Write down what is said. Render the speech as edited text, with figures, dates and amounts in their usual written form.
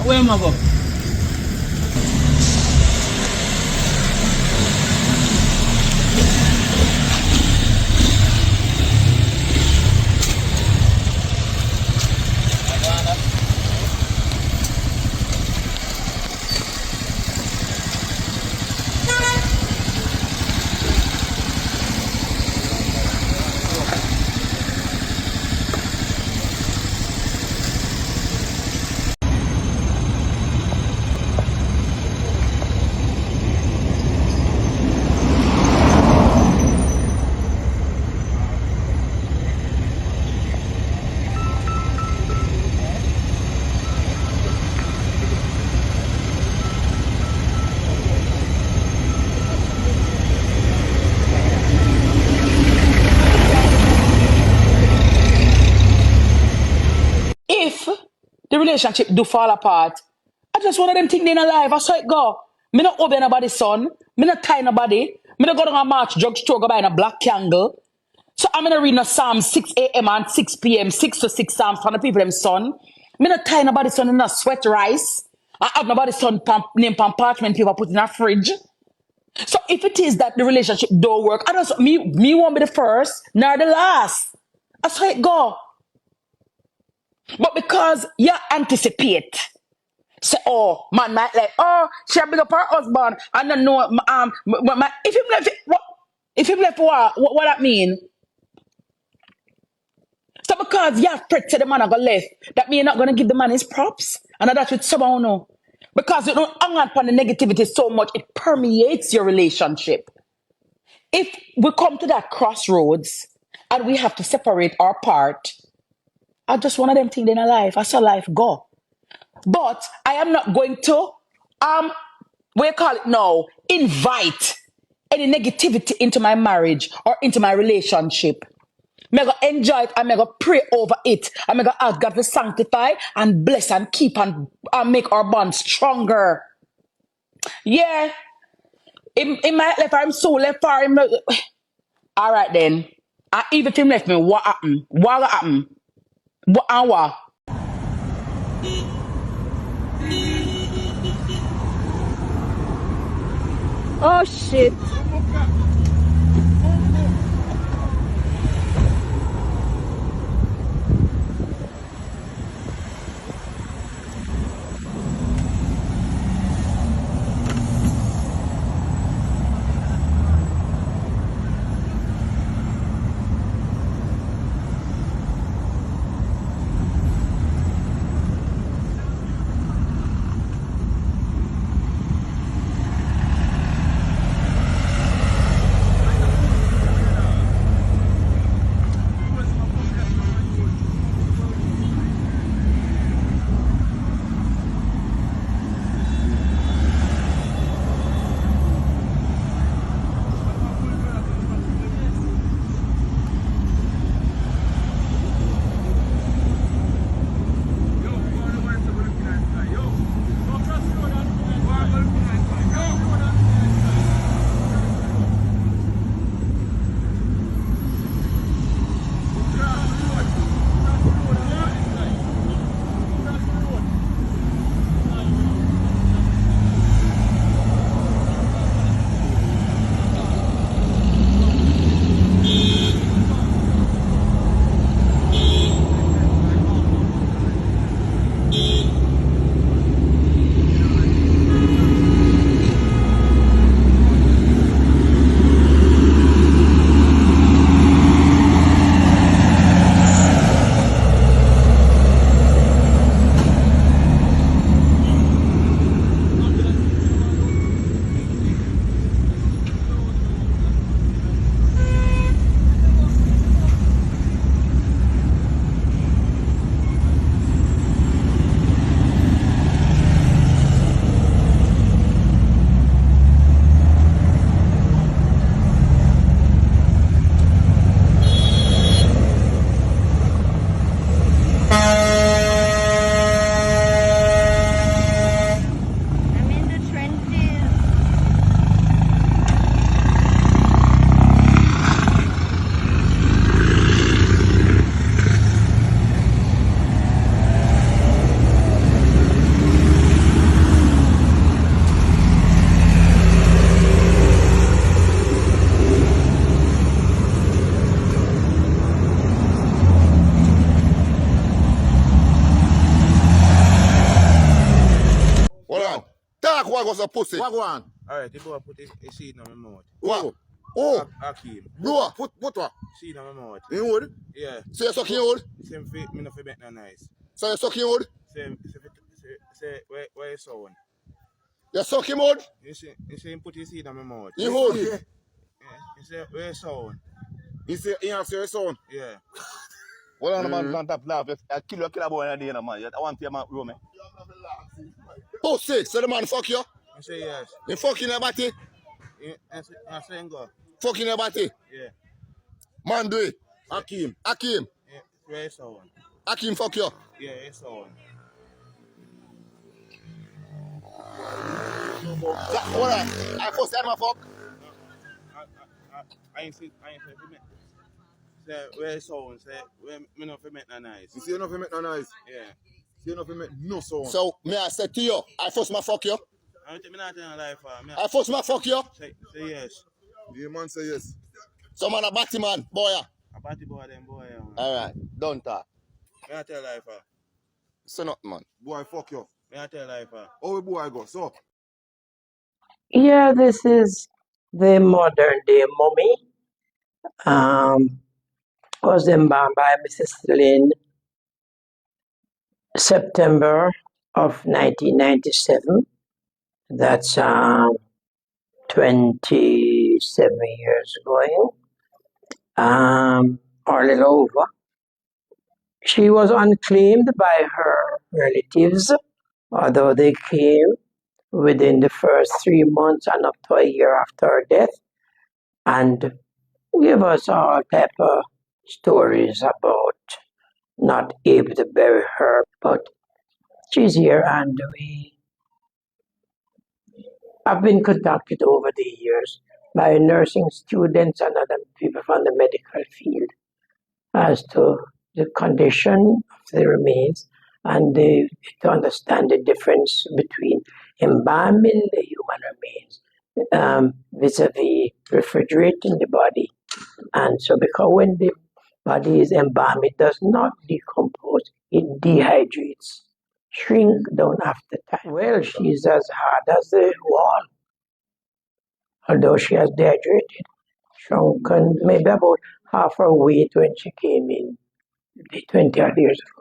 Where am I go? If the relationship do fall apart, I just one of them things in alive. I saw it go. Me not obey nobody's son. Me not tie nobody. Me not go down a march drugstore go buy a black candle. So I'm gonna read no Psalm 6 a.m. and 6 p.m. 6 to 6 Psalms for the people them son. Me not tie nobody's son in a sweat rice. I have nobody's son name pan parchment paper put in a fridge. So if it is that the relationship don't work, I don't me won't be the first, nor the last. I saw it go. But because you anticipate, say, oh, man might like, oh, she big up her husband. I don't know, if him left, what? If him left, what that mean? So because you have threat to the man I got left, that mean you're not going to give the man his props? And that's what someone know. Because you don't hang on upon the negativity so much, it permeates your relationship. If we come to that crossroads and we have to separate our part, I just one of them things in a life. I saw life go. But I am not going to, what you call it now, invite any negativity into my marriage or into my relationship. I'm going to enjoy it. I'm going to pray over it. I'm going to ask God to sanctify and bless and keep and make our bond stronger. Yeah. In my life, I'm so left far. All right then. Even if him left me, what happened? What happened? What hour? Oh shit. Talk what was a pussy. What go on? Alright, the boy put his seed in my mouth. What? Oh, Hakeem. blow. Put what? Seed in my mouth. In wood? Yeah. So you're sucking wood? Same fit, me no fit make no nice. So you're sucking wood? Say, where is sound? You're sucking wood? You see him put his seed in my mouth. In wood? Yeah. He say, where is sound? He say he answer your son. Yeah. Well, on the man can't tap laugh. I kill a boy in a day, man. I want to hear my room. Pussy. So the man fuck you? He say yes. You fucking your body? I say go. Fucking your body? Yeah. Man do it. Hakeem. Hakeem. Yeah. Where is sound? Hakeem fuck you. Yeah, it's sound. What I first time I fuck? I ain't say for me. Say, where is sound? Say, where me no fit make no nice. You see enough to make no noise. Yeah. See enough to make no sound. So me I say to you, I first my fuck you. I don't think me not telling a lie for me. I first my fuck you. Say yes. The man say yes. So man a batty man, boy. A party boy them boy. Alright, don't talk. Me not tell a lie for. So not man. Boy, fuck you. Me not tell a lie for. How boy go? So, Yeah, this is the modern day mummy. Was embalmed by Mrs. Lynn September of 1997. That's 27 years ago, or a little over. She was unclaimed by her relatives, although they came within the first 3 months and up to a year after her death, and give us all type of stories about not able to bury her, but she's here, and we have been contacted over the years by nursing students and other people from the medical field as to the condition of the remains and to understand the difference between embalming the human remains vis-a-vis refrigerating the body. And so because when the body is embalmed, it does not decompose, it dehydrates, shrink down after time. Well, she's as hard as the wall, although she has dehydrated, shrunken maybe about half her weight when she came in 20 odd years ago.